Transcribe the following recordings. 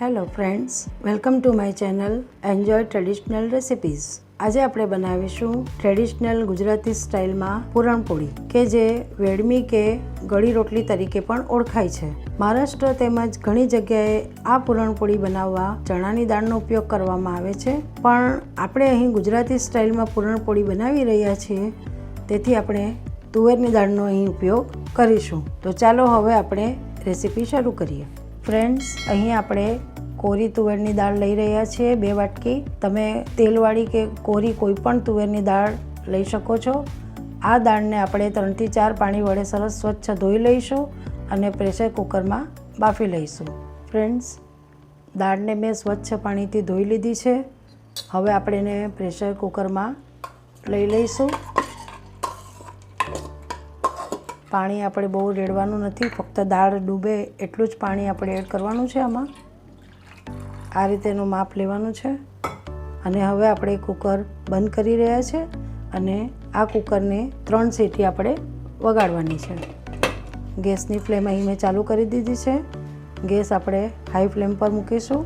Hello friends, welcome to my channel enjoy traditional recipes. આજે આપણે બનાવીશું ટ્રેડિશનલ ગુજરાતી સ્ટાઇલમાં પૂરણપોળી કે જે વેડમી કે ગળી રોટલી તરીકે પણ ઓળખાય છે। મહારાષ્ટ્ર તેમજ ઘણી જગ્યાએ આ પૂરણપોળી બનાવવા ચણાની દાળનો ઉપયોગ કરવામાં આવે છે, પણ આપણે અહીં ગુજરાતી સ્ટાઇલમાં પૂરણપોળી બનાવી રહ્યા છીએ, તેથી આપણે તુવેરની દાળનો અહીં ઉપયોગ કરીશું। તો ચાલો હવે આપણે રેસિપી શરૂ કરીએ। ફ્રેન્ડ્સ, અહીં આપણે કોરી તુવેરની દાળ લઈ રહ્યા છીએ 2 વાટકી। તમે તેલવાળી કે કોરી કોઈ પણ તુવેરની દાળ લઈ શકો છો। આ દાળને આપણે 3 થી 4 પાણી વડે સરસ સ્વચ્છ ધોઈ લઈશું અને પ્રેશર કુકરમાં બાફી લઈશું। ફ્રેન્ડ્સ, દાળને મેં સ્વચ્છ પાણીથી ધોઈ લીધી છે। હવે આપણે એને પ્રેશર કુકરમાં લઈ લઈશું। પાણી આપણે બહુ રેડવાનું નથી, ફક્ત દાળ ડૂબે એટલું જ પાણી આપણે એડ કરવાનું છે। આમાં આ રીતેનું માપ લેવાનું છે અને હવે આપણે કુકર બંધ કરી રહ્યા છે અને આ કુકરને 3 સીટી આપણે વગાડવાની છે। ગેસની ફ્લેમ અહીં મેં ચાલુ કરી દીધી છે। ગેસ આપણે હાઈ ફ્લેમ પર મૂકીશું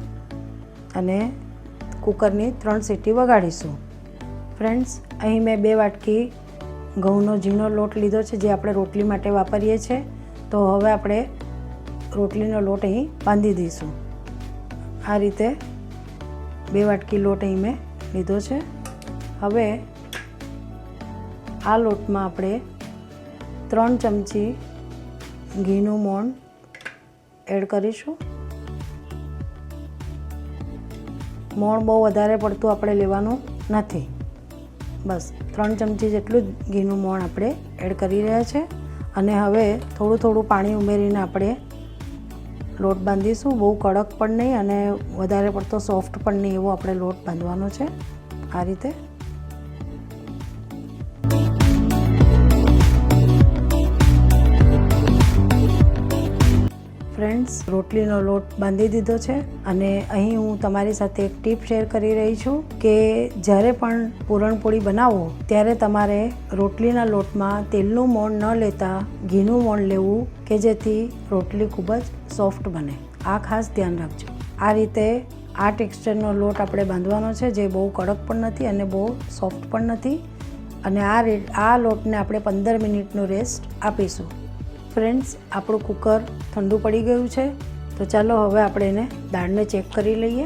અને કુકરની 3 સીટી વગાડીશું। ફ્રેન્ડ્સ, અહીં મેં 2 વાટકી ઘઉંનો ઝીણો લોટ લીધો છે, જે આપણે રોટલી માટે વાપરીએ છીએ। તો હવે આપણે રોટલીનો લોટ અહીં બાંધી દઈશું। આ રીતે 2 વાટકી લોટ અહીં મેં લીધો છે। હવે આ લોટમાં આપણે 3 ચમચી ઘીનું મોણ એડ કરીશું। મોણ બહુ વધારે પડતું આપણે લેવાનું નથી, બસ 3 ચમચી જેટલું જ ઘીનું મોણ આપણે એડ કરી રહ્યા છે અને હવે થોડું થોડું પાણી ઉમેરીને આપણે લોટ બાંધીશું। બહુ કડક પણ નહીં અને વધારે પડતો સોફ્ટ પણ નહીં, એવો આપણે લોટ બાંધવાનો છે આ રીતે। ફ્રેન્ડ્સ, રોટલીનો લોટ બાંધી દીધો છે અને અહીં હું તમારી સાથે એક ટીપ શેર કરી રહી છું કે જ્યારે પણ પૂરણપોળી બનાવો ત્યારે તમારે રોટલીના લોટમાં તેલનું મોણ ન લેતા ઘીનું મોણ લેવું કે જેથી રોટલી ખૂબ જ સોફ્ટ બને। આ ખાસ ધ્યાન રાખજો। આ રીતે આ ટેક્સચરનો લોટ આપણે બાંધવાનો છે, જે બહુ કડક પણ નથી અને બહુ સોફ્ટ પણ નથી અને આ લોટને આપણે 15 મિનિટનો રેસ્ટ આપીશું। ફ્રેન્ડ્સ, આપણું કુકર ઠંડુ પડી ગયું છે, તો ચાલો હવે આપણે એને દાળને ચેક કરી લઈએ।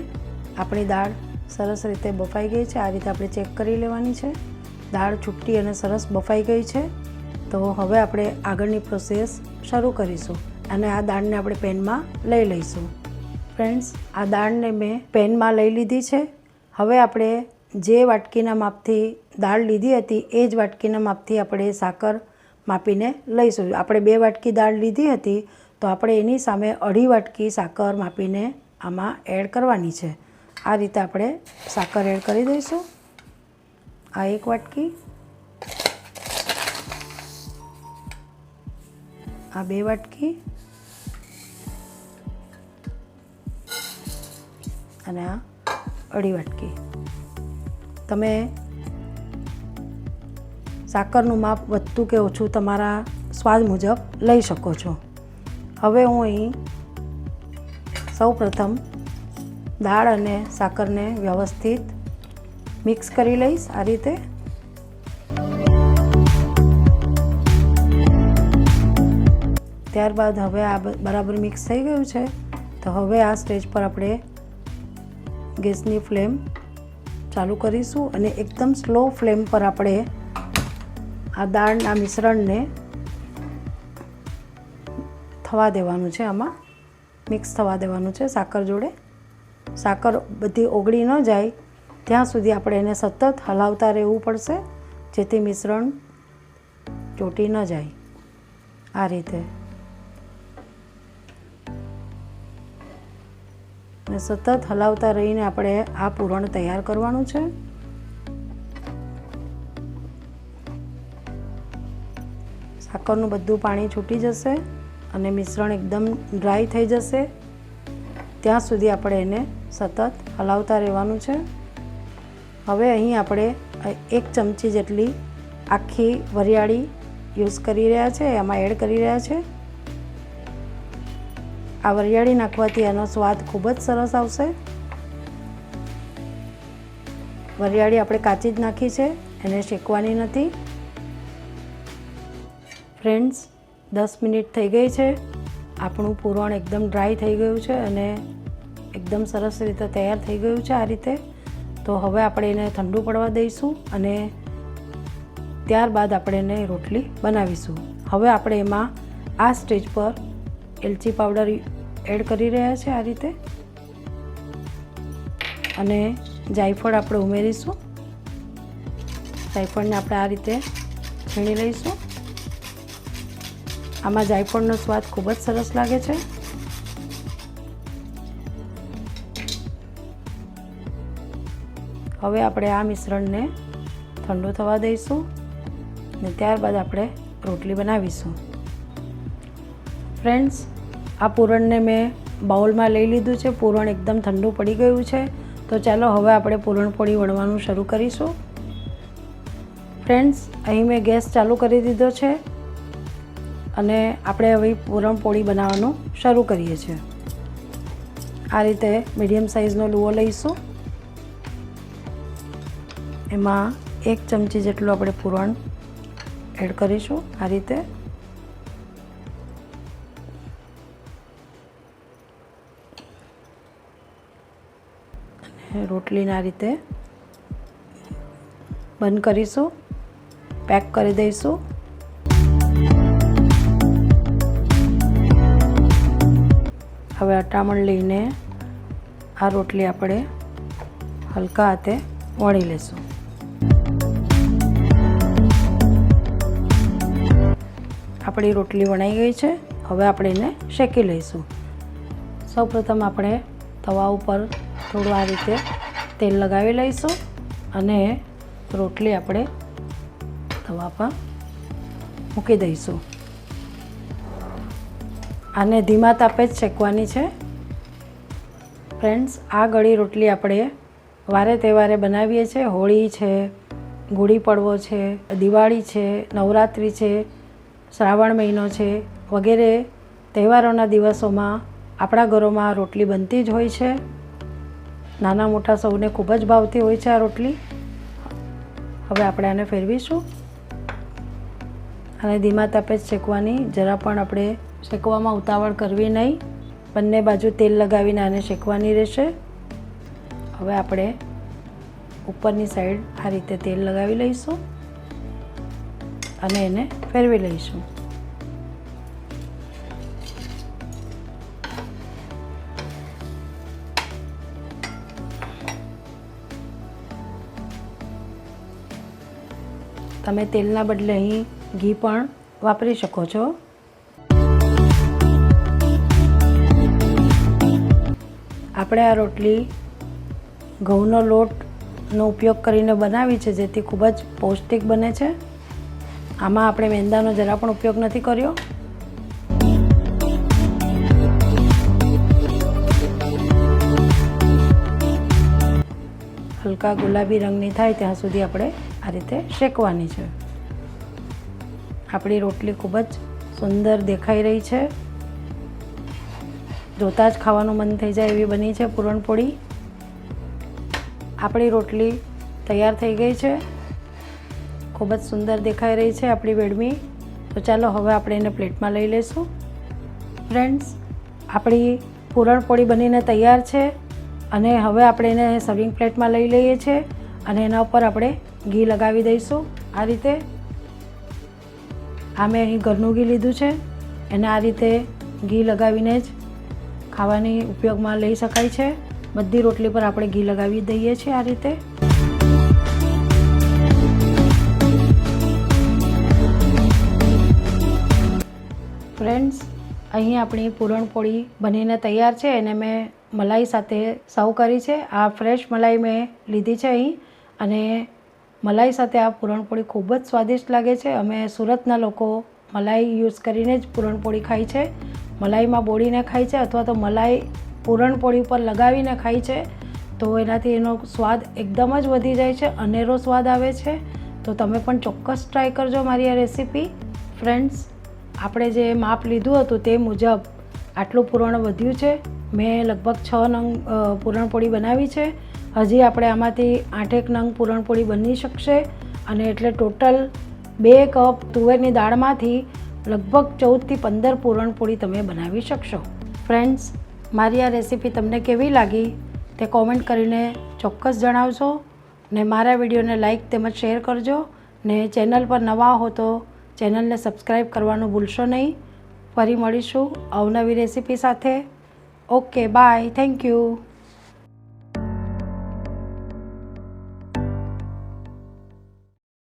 આપણી દાળ સરસ રીતે બફાઈ ગઈ છે, આ રીતે આપણે ચેક કરી લેવાની છે। દાળ છૂટી અને સરસ બફાઈ ગઈ છે, તો હવે આપણે આગળની પ્રોસેસ શરૂ કરીશું અને આ દાળને આપણે પેનમાં લઈ લઈશું। ફ્રેન્ડ્સ, આ દાળને મેં પેનમાં લઈ લીધી છે। હવે આપણે જે વાટકીના માપથી દાળ લીધી હતી એ જ વાટકીના માપથી આપણે સાકર માપીને લઈશું। આપણે 2 વાટકી દાળ લીધી હતી, તો આપણે એની સામે 2.5 વાટકી સાકર માપીને આમાં એડ કરવાની છે। આ રીતે આપણે સાકર એડ કરી દઈશું। આ 1 વાટકી, આ 2 વાટકી અને આ 2.5 વાટકી। તમે સાકરનું માપ વધતું કે ઓછું તમારા સ્વાદ મુજબ લઈ શકો છો। હવે હું અહીં સૌપ્રથમ દાળ અને સાકરને વ્યવસ્થિત મિક્સ કરી લઈશ આ રીતે। ત્યારબાદ હવે આ બરાબર મિક્સ થઈ ગયું છે, તો હવે આ સ્ટેજ પર આપણે ગેસની ફ્લેમ ચાલુ કરીશું અને એકદમ સ્લો ફ્લેમ પર આપણે આ દાળના મિશ્રણને થવા દેવાનું છે। આમાં મિક્સ થવા દેવાનું છે સાકર જોડે। સાકર બધી ઓગળી ન જાય ત્યાં સુધી આપણે એને સતત હલાવતા રહેવું પડશે, જેથી મિશ્રણ ચોંટી ન જાય। આ રીતે અને સતત હલાવતા રહીને આપણે આ પૂરણ તૈયાર કરવાનું છે। સાકરનું બધું પાણી છૂટી જશે અને મિશ્રણ એકદમ ડ્રાય થઈ જશે, ત્યાં સુધી આપણે એને સતત હલાવતા રહેવાનું છે। હવે અહીં આપણે 1 ચમચી જેટલી આખી વરિયાળી યુઝ કરી રહ્યા છે, એમાં એડ કરી રહ્યા છે। આ વરિયાળી નાખવાથી આનો સ્વાદ ખૂબ જ સરસ આવશે. વરિયાળી આપણે કાચી જ નાખી છે, એને શેકવાની નથી. ફ્રેન્ડ્સ, 10 મિનિટ થઈ ગઈ છે. આપણું પૂરણ એકદમ ડ્રાય થઈ ગયું છે અને એકદમ સરસ રીતે તૈયાર થઈ ગયું છે આ રીતે. તો હવે આપણે એને ઠંડુ પડવા દઈશું અને ત્યારબાદ આપણે એને રોટલી બનાવીશું. હવે આપણે એમાં આ સ્ટેજ પર એલચી પાવડર એડ કરી રહ્યા છે આ રીતે, અને જાયફળ આપણે ઉમેરીશું. જાયફળને આપણે આ રીતે છીણી લઈશું. આમાં જાયફળનો સ્વાદ ખૂબ જ સરસ લાગે છે. હવે આપણે આ મિશ્રણને ઠંડુ થવા દઈશું અને ત્યારબાદ આપણે રોટલી બનાવીશું. ફ્રેન્ડ્સ, આ પૂરણને મેં બાઉલમાં લઈ લીધું છે. પૂરણ એકદમ ઠંડુ પડી ગયું છે. તો ચાલો હવે આપણે પૂરણપોળી વણવાનું શરૂ કરીશું. ફ્રેન્ડ્સ, અહીં મેં ગેસ ચાલુ કરી દીધો છે અને આપણે હવે પૂરણપોળી બનાવવાનું શરૂ કરીએ છીએ. આ રીતે મીડિયમ સાઇઝનો લુઓ લઈશું. એમાં 1 ચમચી જેટલું આપણે પૂરણ એડ કરીશું આ રીતે. અને રોટલીને આ રીતે બંધ કરીશું, પેક કરી દઈશું. હવે અટામણ લઈને આ રોટલી આપણે હલકા હાથે વણી લઈશું. આપણી રોટલી વણાઈ ગઈ છે. હવે આપણે એને શેકી લઈશું. સૌપ્રથમ આપણે તવા ઉપર થોડું આ રીતે તેલ લગાવી લઈશું અને રોટલી આપણે તવા પર મૂકી દઈશું. આને ધીમા તાપે જ શેકવાની છે. ફ્રેન્ડ્સ, આ ગળી રોટલી આપણે વારે તહેવારે બનાવીએ છીએ. હોળી છે, ગુડી પડવો છે, દિવાળી છે, નવરાત્રિ છે, શ્રાવણ મહિનો છે વગેરે તહેવારોના દિવસોમાં આપણા ઘરોમાં રોટલી બનતી જ હોય છે. નાના મોટા સૌને ખૂબ જ ભાવતી હોય છે આ રોટલી. હવે આપણે આને ફેરવીશું અને ધીમા તાપે જ શેકવાની. જરા પણ આપણે શેકવામાં ઉતાવળ કરવી નહીં. બંને બાજુ તેલ લગાવીને આને શેકવાની રહેશે. હવે આપણે ઉપરની સાઈડ આ રીતે તેલ લગાવી લઈશું અને એને ફેરવી લઈશું. તમે તેલના બદલે અહીં ઘી પણ વાપરી શકો છો. આપણે આ રોટલી ઘઉંનો લોટનો ઉપયોગ કરીને બનાવી છે, જેથી ખૂબ જ પૌષ્ટિક બને છે. આમાં આપણે મેંદાનો જરા પણ ઉપયોગ નથી કર્યો. હલકા ગુલાબી રંગની થાય ત્યાં સુધી આપણે આ રીતે શેકવાની છે. આપણી રોટલી ખૂબ જ સુંદર દેખાઈ રહી છે. જોતાં જ ખાવાનું મન થઈ જાય એવી બની છે પૂરણપોળી. આપણી રોટલી તૈયાર થઈ ગઈ છે. ખૂબ જ સુંદર દેખાઈ રહી છે આપણી વેડમી. તો ચાલો હવે આપણે એને પ્લેટમાં લઈ લઈશું. ફ્રેન્ડ્સ, આપણી પૂરણપોળી બનીને તૈયાર છે અને હવે આપણે એને સર્વિંગ પ્લેટમાં લઈ લઈએ છીએ અને એના ઉપર આપણે ઘી લગાવી દઈશું આ રીતે. આ મેં અહીં ઘરનું ઘી લીધું છે. એને આ રીતે ઘી લગાવીને જ ખાવાની ઉપયોગમાં લઈ શકાય છે. બધી રોટલી પર આપણે ઘી લગાવી દઈએ છીએ આ રીતે. ફ્રેન્ડ્સ, અહીં આપણી પૂરણપોળી બનીને તૈયાર છે. એને મેં મલાઈ સાથે સર્વ કરી છે. આ ફ્રેશ મલાઈ મેં લીધી છે અહીં, અને મલાઈ સાથે આ પૂરણપોળી ખૂબ જ સ્વાદિષ્ટ લાગે છે. અમે સુરતના લોકો મલાઈ યુઝ કરીને જ પૂરણપોળી ખાય છે. મલાઈમાં બોળીને ખાય છે અથવા તો મલાઈ પૂરણપોળી પર લગાવીને ખાય છે. તો એનાથી એનો સ્વાદ એકદમ જ વધી જાય છે, અનેરો સ્વાદ આવે છે. તો તમે પણ ચોક્કસ ટ્રાય કરજો મારી આ રેસીપી. ફ્રેન્ડ્સ, આપણે જે માપ લીધું હતું તે મુજબ આટલું પૂરણ વધ્યું છે. મેં લગભગ 6 નંગ પૂરણપોળી બનાવી છે. હજી આપણે આમાંથી 8 નંગ પૂરણપોળી બની શકશે અને એટલે ટોટલ 2 કપ તુવેરની દાળમાંથી લગભગ 14 થી 15 પૂરણપોળી તમે બનાવી શકશો. ફ્રેન્ડ્સ, મારી આ રેસીપી તમને કેવી લાગી તે કોમેન્ટ કરીને ચોક્કસ જણાવજો ને મારા વિડીયોને લાઈક તેમજ શેર કરજો ને ચેનલ પર નવા હો તો ચેનલને સબસ્ક્રાઈબ કરવાનું ભૂલશો નહીં. ફરી મળીશું અવનવી રેસીપી સાથે. Okay, bye. Thank you.